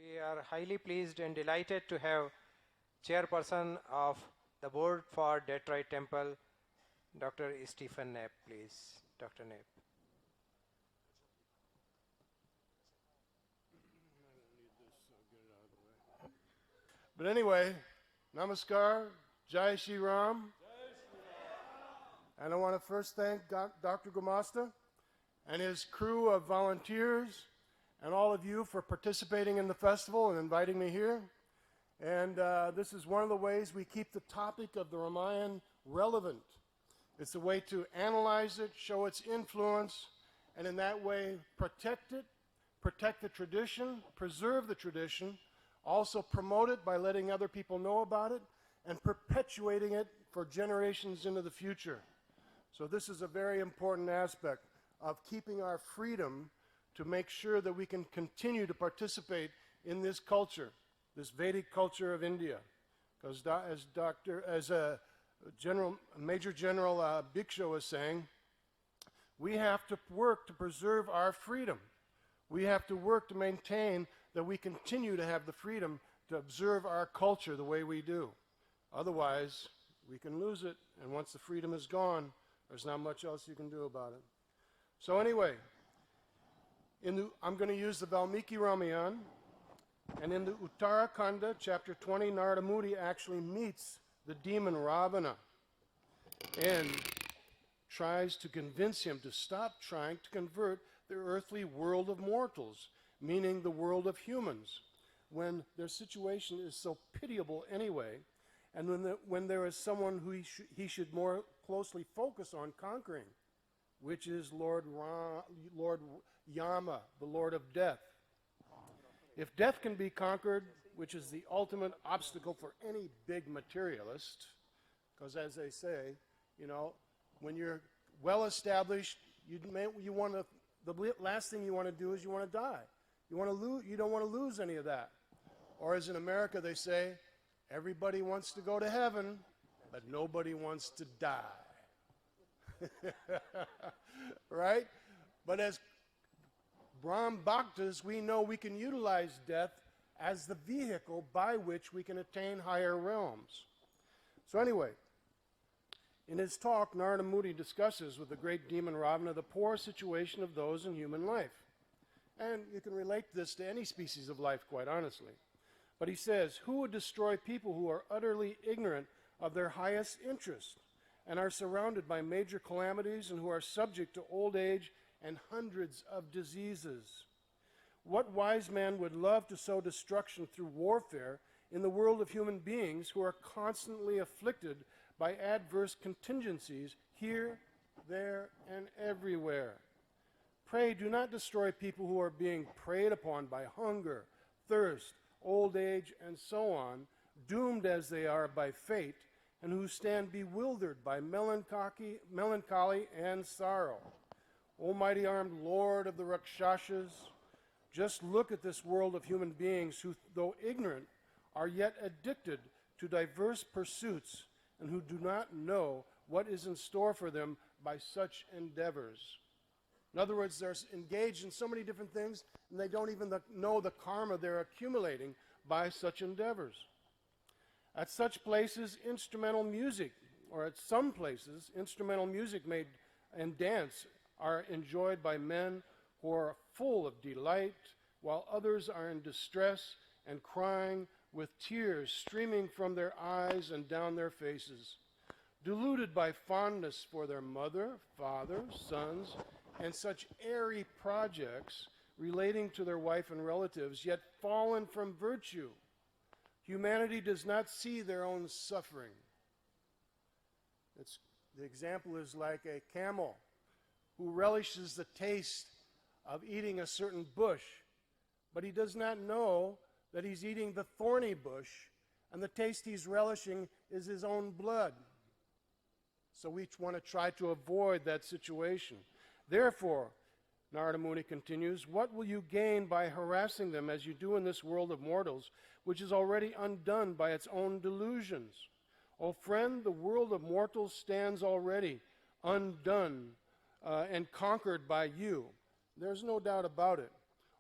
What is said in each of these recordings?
We are highly pleased and delighted to have chairperson of the board for Detroit Temple, Dr. Stephen Knapp, please. Dr. Knapp. But anyway, namaskar, Jai Shri Ram. And I want to first thank Dr. Gumastha and his crew of volunteers and all of you for participating in the festival and inviting me here. And this is one of the ways we keep the topic of the Ramayana relevant. It's a way to analyze it, show its influence, and in that way protect it, protect the tradition, preserve the tradition, also promote it by letting other people know about it, and perpetuating it for generations into the future. So this is a very important aspect of keeping our freedom to make sure that we can continue to participate in this culture, this Vedic culture of India. Because as Major General Bhiksha was saying, we have to work to preserve our freedom. We have to work to maintain that we continue to have the freedom to observe our culture the way we do. Otherwise, we can lose it, and once the freedom is gone, there's not much else you can do about it. So anyway, I'm going to use the Valmiki Ramayana, and in the Uttarakhanda, chapter 20, Narada Muni actually meets the demon Ravana and tries to convince him to stop trying to convert the earthly world of mortals, meaning the world of humans, when their situation is so pitiable anyway, and when there is someone who he should more closely focus on conquering, which is Lord Yama, the Lord of Death. If death can be conquered, which is the ultimate obstacle for any big materialist, because as they say, you know, when you're well established, the last thing you want to do is you want to die. You don't want to lose any of that. Or as in America they say, everybody wants to go to heaven, but nobody wants to die. Right? But as Brahm Bhaktas, we know we can utilize death as the vehicle by which we can attain higher realms. So anyway, in his talk, Narada Muni discusses with the great demon Ravana the poor situation of those in human life. And you can relate this to any species of life, quite honestly. But he says, who would destroy people who are utterly ignorant of their highest interest and are surrounded by major calamities and who are subject to old age and hundreds of diseases? What wise man would love to sow destruction through warfare in the world of human beings who are constantly afflicted by adverse contingencies here, there, and everywhere? Pray do not destroy people who are being preyed upon by hunger, thirst, old age, and so on, doomed as they are by fate, and who stand bewildered by melancholy and sorrow. Almighty armed Lord of the Rakshasas, just look at this world of human beings who, though ignorant, are yet addicted to diverse pursuits and who do not know what is in store for them by such endeavors. In other words, they're engaged in so many different things and they don't even know the karma they're accumulating by such endeavors. At such places, instrumental music, or at some places, instrumental music made and dance are enjoyed by men who are full of delight, while others are in distress and crying with tears streaming from their eyes and down their faces, deluded by fondness for their mother, father, sons, and such airy projects relating to their wife and relatives, yet fallen from virtue. Humanity does not see their own suffering. The example is like a camel who relishes the taste of eating a certain bush, but he does not know that he's eating the thorny bush, and the taste he's relishing is his own blood. So we want to try to avoid that situation. Therefore, Narada Muni continues, what will you gain by harassing them as you do in this world of mortals, which is already undone by its own delusions? O friend, the world of mortals stands already undone and conquered by you. There's no doubt about it.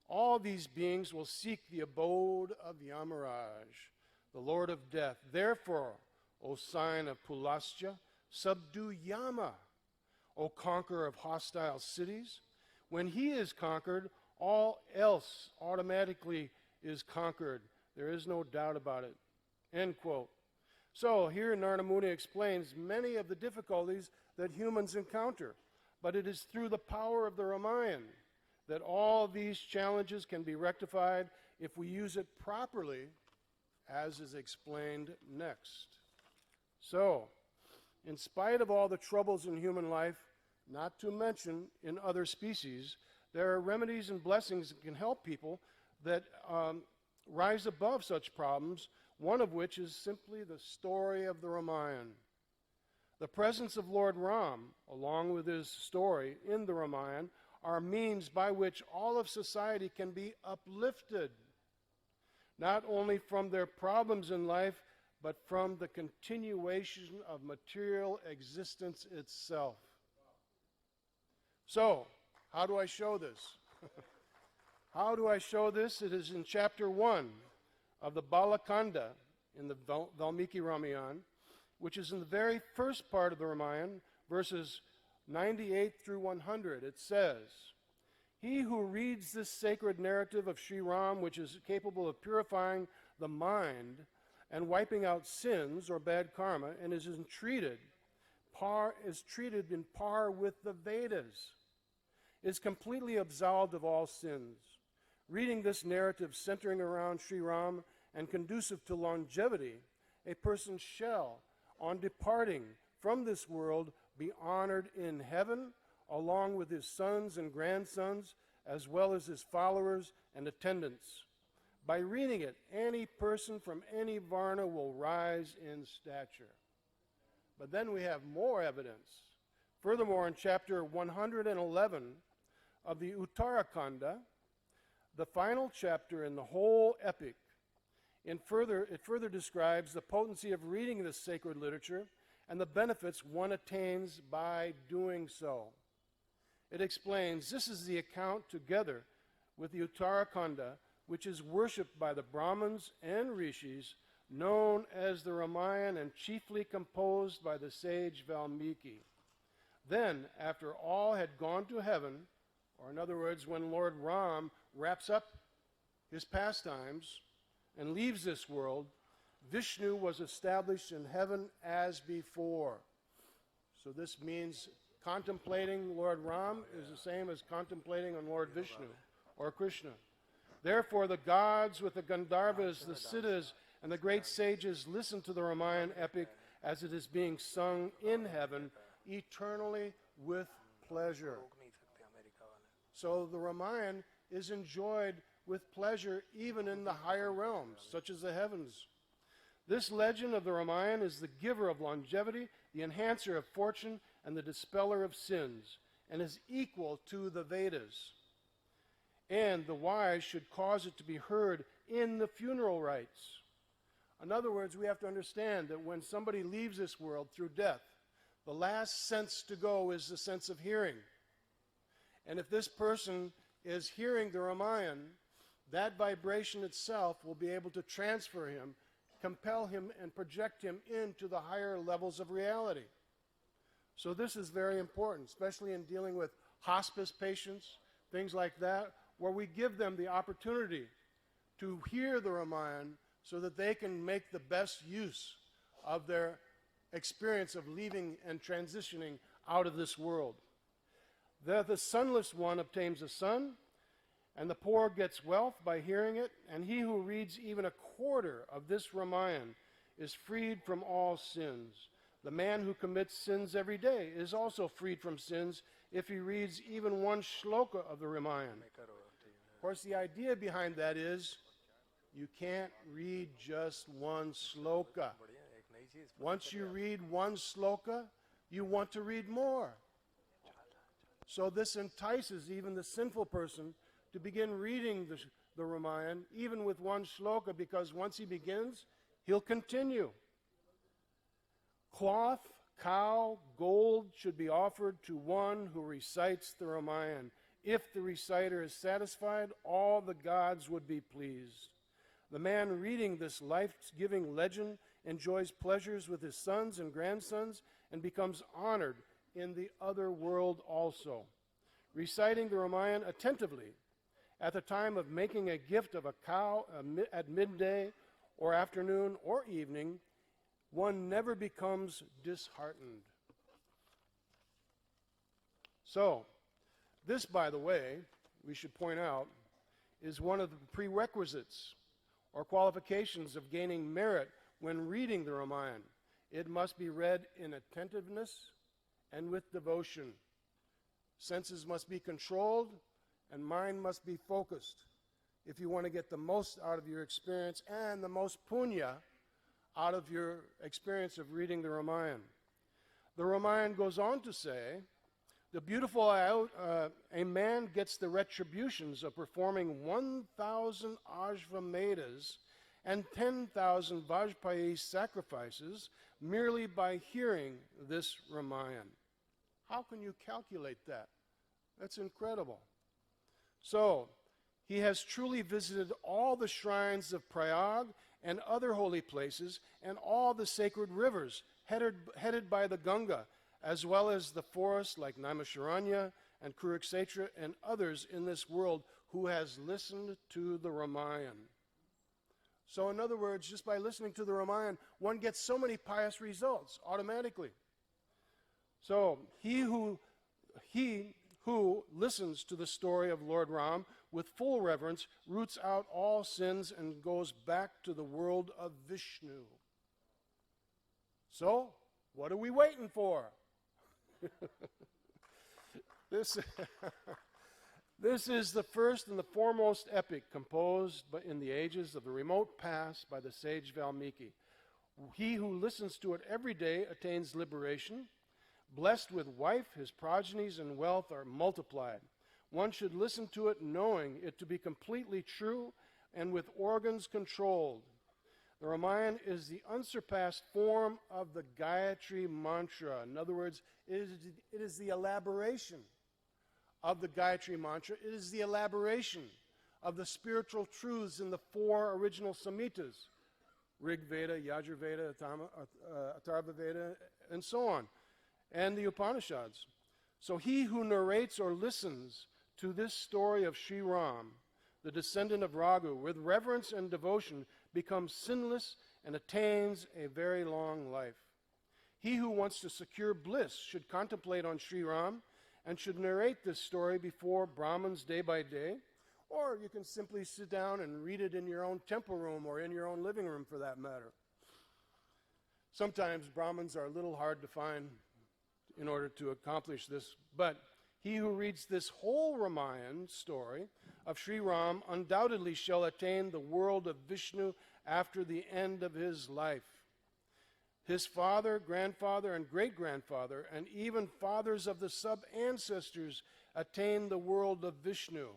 all these beings will seek the abode of Yamaraj, the Lord of Death. Therefore, O sign of Pulastya, subdue Yama, O conqueror of hostile cities. When he is conquered, all else automatically is conquered. There is no doubt about it. End quote. So here Narada Muni explains many of the difficulties that humans encounter, but it is through the power of the Ramayana that all these challenges can be rectified if we use it properly, as is explained next. So, in spite of all the troubles in human life, not to mention in other species, there are remedies and blessings that can help people that rise above such problems, one of which is simply the story of the Ramayana. The presence of Lord Ram, along with his story in the Ramayana, are means by which all of society can be uplifted, not only from their problems in life, but from the continuation of material existence itself. So, how do I show this? How do I show this? It is in chapter 1 of the Balakanda in the Valmiki Ramayana, which is in the very first part of the Ramayana, verses 98 through 100. It says, "He who reads this sacred narrative of Sri Ram, which is capable of purifying the mind and wiping out sins or bad karma, and is treated in par with the Vedas, is completely absolved of all sins. Reading this narrative centering around Sri Ram and conducive to longevity, a person shall, on departing from this world, be honored in heaven, along with his sons and grandsons, as well as his followers and attendants. By reading it, any person from any varna will rise in stature." But then we have more evidence. Furthermore, in chapter 111 of the Uttarakanda, the final chapter in the whole epic, it further describes the potency of reading this sacred literature and the benefits one attains by doing so. It explains, this is the account together with the Uttarakanda, which is worshipped by the Brahmins and Rishis, known as the Ramayana and chiefly composed by the sage Valmiki. Then, after all had gone to heaven, or in other words, when Lord Ram wraps up his pastimes and leaves this world, Vishnu was established in heaven as before. So this means contemplating Lord Ram is the same as contemplating on Lord Vishnu or Krishna. Therefore, the gods with the Gandharvas, the Siddhas, and the great sages listen to the Ramayana epic as it is being sung in heaven eternally with pleasure. So the Ramayana is enjoyed with pleasure even in the higher realms, such as the heavens. This legend of the Ramayana is the giver of longevity, the enhancer of fortune, and the dispeller of sins, and is equal to the Vedas. And the wise should cause it to be heard in the funeral rites. In other words, we have to understand that when somebody leaves this world through death, the last sense to go is the sense of hearing. And if this person is hearing the Ramayana, that vibration itself will be able to transfer him, compel him, and project him into the higher levels of reality. So this is very important, especially in dealing with hospice patients, things like that, where we give them the opportunity to hear the Ramayana so that they can make the best use of their experience of leaving and transitioning out of this world. The sonless one obtains a son, and the poor gets wealth by hearing it, and he who reads even a quarter of this Ramayana is freed from all sins. The man who commits sins every day is also freed from sins if he reads even one shloka of the Ramayana. Of course, the idea behind that is you can't read just one shloka. Once you read one shloka, you want to read more. So this entices even the sinful person to begin reading the Ramayana, even with one shloka, because once he begins, he'll continue. Cloth, cow, gold should be offered to one who recites the Ramayana. If the reciter is satisfied, all the gods would be pleased. The man reading this life-giving legend enjoys pleasures with his sons and grandsons and becomes honored in the other world also. Reciting the Ramayana attentively at the time of making a gift of a cow at midday or afternoon or evening, one never becomes disheartened. So, this, by the way, we should point out, is one of the prerequisites or qualifications of gaining merit when reading the Ramayana. It must be read in attentiveness and with devotion. Senses must be controlled and mind must be focused if you want to get the most out of your experience and the most punya out of your experience of reading the Ramayana. The Ramayana goes on to say, the beautiful a man gets the retributions of performing 1,000 Ashvamedas and 10,000 Vajpayee sacrifices merely by hearing this Ramayana. How can you calculate that? That's incredible. So, he has truly visited all the shrines of Prayag and other holy places and all the sacred rivers headed by the Ganga, as well as the forests like Naimisharanya and Kurukshetra and others in this world who has listened to the Ramayana. So in other words, just by listening to the Ramayana, one gets so many pious results automatically. So he who listens to the story of Lord Ram with full reverence roots out all sins and goes back to the world of Vishnu. So, what are we waiting for? This is the first and the foremost epic composed in the ages of the remote past by the sage Valmiki. He who listens to it every day attains liberation. Blessed with wife, his progenies and wealth are multiplied. One should listen to it knowing it to be completely true and with organs controlled. The Ramayana is the unsurpassed form of the Gayatri mantra. In other words, it is the elaboration of the Gayatri mantra. It is the elaboration of the spiritual truths in the four original Samhitas, Rig Veda, Yajur Veda, Atharva Veda, and so on, and the Upanishads. So he who narrates or listens to this story of Sri Ram, the descendant of Raghu, with reverence and devotion, becomes sinless and attains a very long life. He who wants to secure bliss should contemplate on Sri Ram and should narrate this story before Brahmins day by day, or you can simply sit down and read it in your own temple room or in your own living room for that matter. Sometimes Brahmins are a little hard to find in order to accomplish this, but he who reads this whole Ramayana story of Sri Ram undoubtedly shall attain the world of Vishnu after the end of his life. His father, grandfather, and great-grandfather, and even fathers of the sub-ancestors attained the world of Vishnu.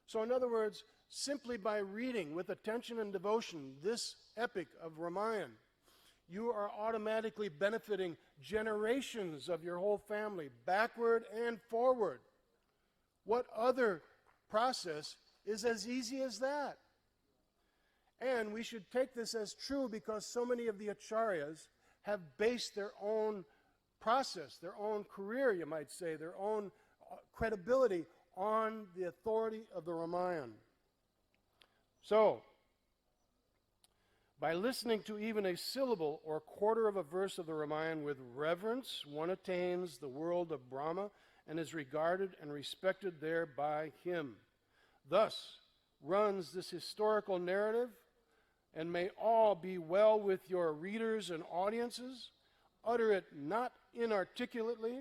So in other words, simply by reading with attention and devotion this epic of Ramayana, you are automatically benefiting generations of your whole family, backward and forward. What other process is as easy as that? And we should take this as true because so many of the acharyas have based their own process, their own career, you might say, their own credibility on the authority of the Ramayana. So, by listening to even a syllable or quarter of a verse of the Ramayana with reverence, one attains the world of Brahma and is regarded and respected there by him. Thus runs this historical narrative, and may all be well with your readers and audiences. Utter it not inarticulately,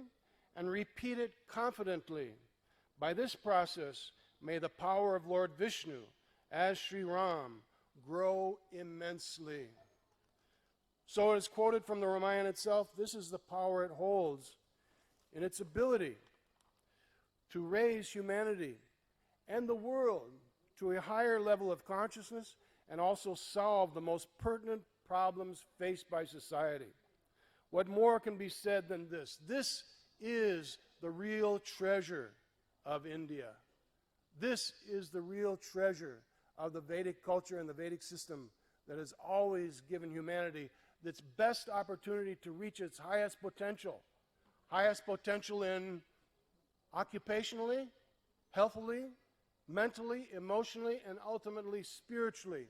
and repeat it confidently. By this process, may the power of Lord Vishnu, as Sri Ram, grow immensely. So as quoted from the Ramayana itself, this is the power it holds in its ability to raise humanity and the world to a higher level of consciousness and also solve the most pertinent problems faced by society. What more can be said than this? This is the real treasure of India. This is the real treasure of the Vedic culture and the Vedic system that has always given humanity its best opportunity to reach its highest potential. Highest potential in occupationally, healthily, mentally, emotionally, and ultimately spiritually.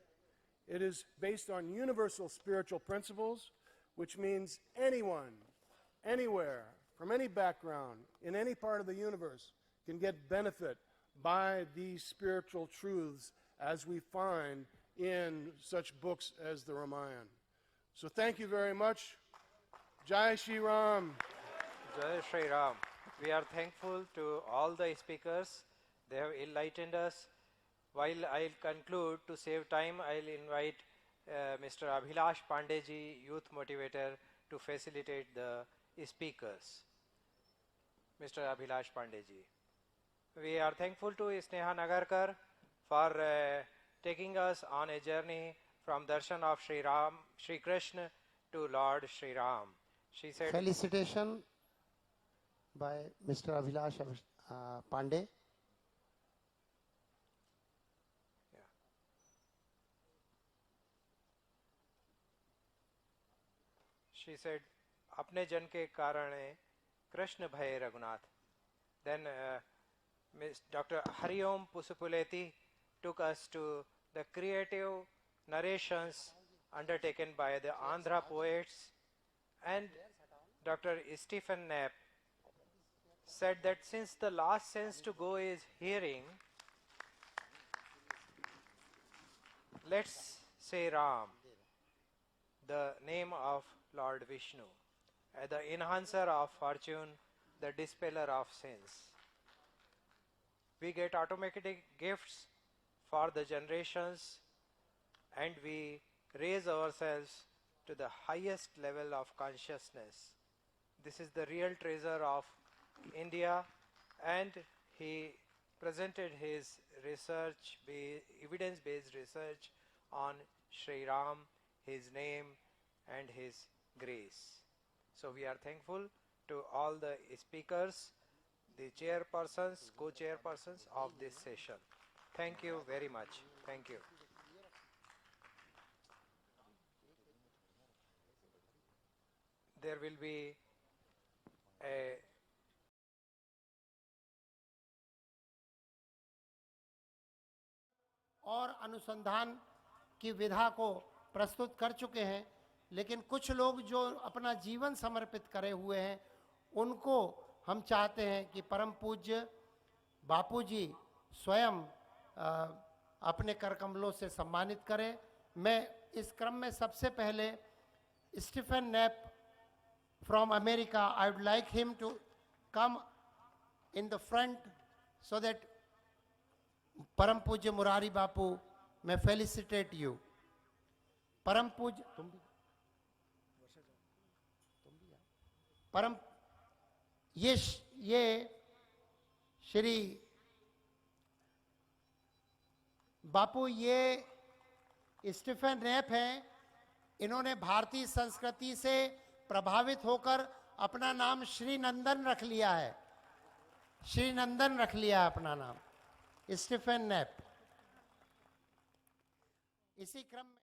It is based on universal spiritual principles, which means anyone, anywhere, from any background, in any part of the universe, can get benefit by these spiritual truths as we find in such books as the Ramayana. So thank you very much. Jai Shri Ram. Jai Shri Ram. We are thankful to all the speakers. They have enlightened us. While I'll conclude, to save time, I'll invite Mr. Akhilesh Pandeyji, Youth Motivator, to facilitate the speakers. Mr. Akhilesh Pandeyji. We are thankful to Sneha Nagarkar for taking us on a journey from darshan of Sri Krishna to Lord Sri Ram. She said, felicitation by Mr. Akhilesh Pandey. She said, apne jan ke karane Krishna bhaye Raghunath. Then Dr. Hariom Pusupuleti took us to the creative narrations undertaken by the Andhra poets, and Dr. Stephen Knapp said that since the last sense to go is hearing, let's say Ram, the name of Lord Vishnu, the enhancer of fortune, the dispeller of sins. We get automatic gifts for the generations, and we raise ourselves to the highest level of consciousness. This is the real treasure of India, and he presented his research, evidence-based research on Sri Ram, his name and his grace. So we are thankful to all the speakers, the chairpersons, co-chairpersons of this session. Thank you very much. Thank you. There will be a और अनुसंधान की विधा को प्रस्तुत कर चुके हैं, लेकिन कुछ लोग जो अपना जीवन समर्पित करे हुए हैं, उनको हम चाहते हैं कि परम पूज्य बापूजी स्वयं अपने करकमलों से सम्मानित करें. मैं इस क्रम में सबसे पहले Stephen Knapp from America, I would like him to come in the front so that Param Pujya Murari Bapu may felicitate you. Param Pujya, Param, ये श्री बापू, ये स्टीफन नैप हैं. इन्होंने भारतीय संस्कृति से प्रभावित होकर अपना नाम श्री नंदन रख लिया है. श्री नंदन रख लिया है अपना नाम, स्टीफन नैप. इसी क्रम में